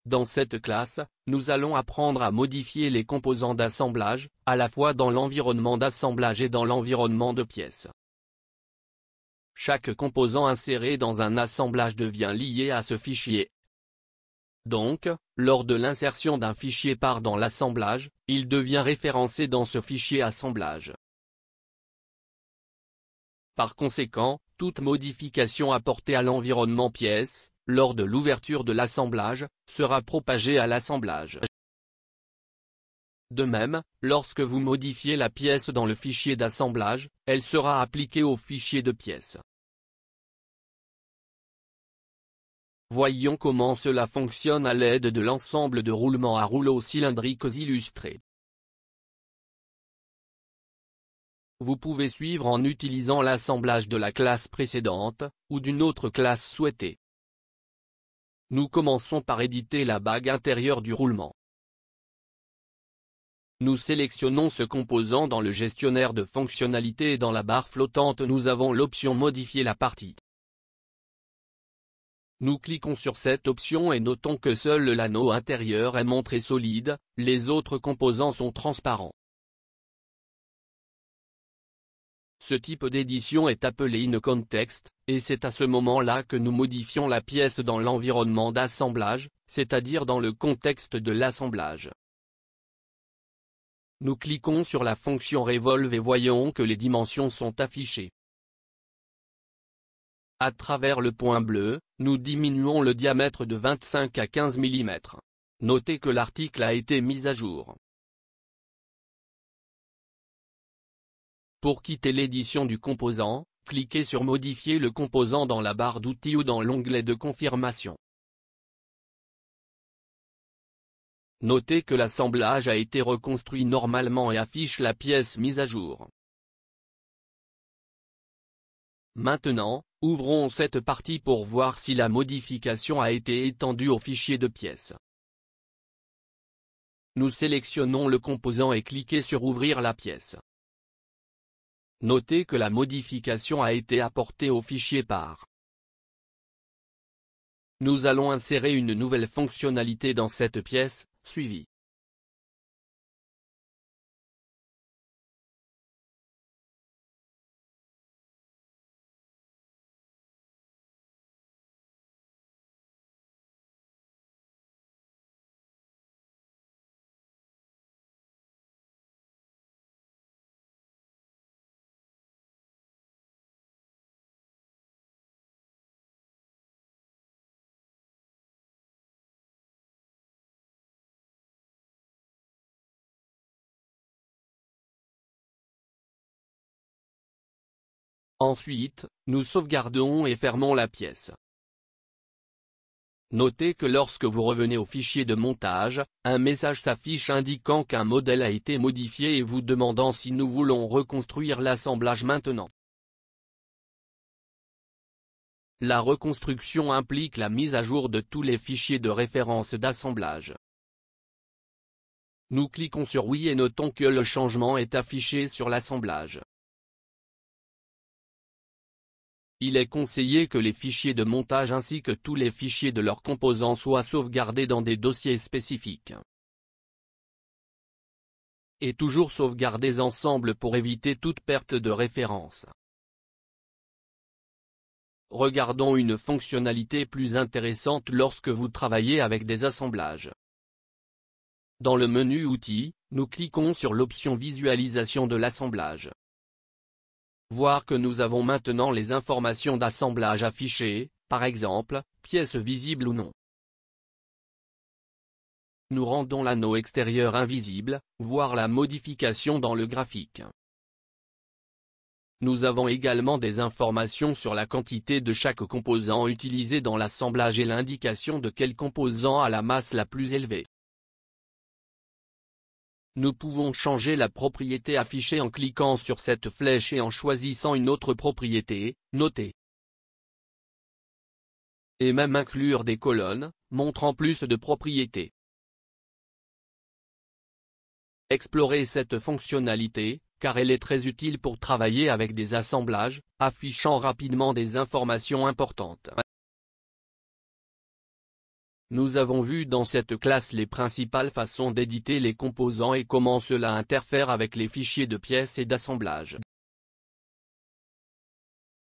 Dans cette classe, nous allons apprendre à modifier les composants d'assemblage, à la fois dans l'environnement d'assemblage et dans l'environnement de pièces. Chaque composant inséré dans un assemblage devient lié à ce fichier. Donc, lors de l'insertion d'un fichier par dans l'assemblage, il devient référencé dans ce fichier assemblage. Par conséquent, toute modification apportée à l'environnement pièce, lors de l'ouverture de l'assemblage, sera propagée à l'assemblage. De même, lorsque vous modifiez la pièce dans le fichier d'assemblage, elle sera appliquée au fichier de pièce. Voyons comment cela fonctionne à l'aide de l'ensemble de roulements à rouleaux cylindriques illustrés. Vous pouvez suivre en utilisant l'assemblage de la classe précédente, ou d'une autre classe souhaitée. Nous commençons par éditer la bague intérieure du roulement. Nous sélectionnons ce composant dans le gestionnaire de fonctionnalités et dans la barre flottante nous avons l'option Modifier la partie. Nous cliquons sur cette option et notons que seul l'anneau intérieur est montré solide, les autres composants sont transparents. Ce type d'édition est appelé InContext, et c'est à ce moment-là que nous modifions la pièce dans l'environnement d'assemblage, c'est-à-dire dans le contexte de l'assemblage. Nous cliquons sur la fonction Revolve et voyons que les dimensions sont affichées. À travers le point bleu, nous diminuons le diamètre de 25 à 15 mm. Notez que l'article a été mis à jour. Pour quitter l'édition du composant, cliquez sur Modifier le composant dans la barre d'outils ou dans l'onglet de confirmation. Notez que l'assemblage a été reconstruit normalement et affiche la pièce mise à jour. Maintenant, ouvrons cette partie pour voir si la modification a été étendue au fichier de pièces. Nous sélectionnons le composant et cliquez sur Ouvrir la pièce. Notez que la modification a été apportée au fichier par. Nous allons insérer une nouvelle fonctionnalité dans cette pièce, suivie. Ensuite, nous sauvegardons et fermons la pièce. Notez que lorsque vous revenez au fichier de montage, un message s'affiche indiquant qu'un modèle a été modifié et vous demandant si nous voulons reconstruire l'assemblage maintenant. La reconstruction implique la mise à jour de tous les fichiers de référence d'assemblage. Nous cliquons sur Oui et notons que le changement est affiché sur l'assemblage. Il est conseillé que les fichiers de montage ainsi que tous les fichiers de leurs composants soient sauvegardés dans des dossiers spécifiques. Et toujours sauvegardés ensemble pour éviter toute perte de référence. Regardons une fonctionnalité plus intéressante lorsque vous travaillez avec des assemblages. Dans le menu Outils, nous cliquons sur l'option Visualisation de l'assemblage. Voir que nous avons maintenant les informations d'assemblage affichées, par exemple, pièces visibles ou non. Nous rendons l'anneau extérieur invisible, voir la modification dans le graphique. Nous avons également des informations sur la quantité de chaque composant utilisé dans l'assemblage et l'indication de quel composant a la masse la plus élevée. Nous pouvons changer la propriété affichée en cliquant sur cette flèche et en choisissant une autre propriété, Noter. Et même inclure des colonnes, montrant plus de propriétés. Explorez cette fonctionnalité, car elle est très utile pour travailler avec des assemblages, affichant rapidement des informations importantes. Nous avons vu dans cette classe les principales façons d'éditer les composants et comment cela interfère avec les fichiers de pièces et d'assemblage.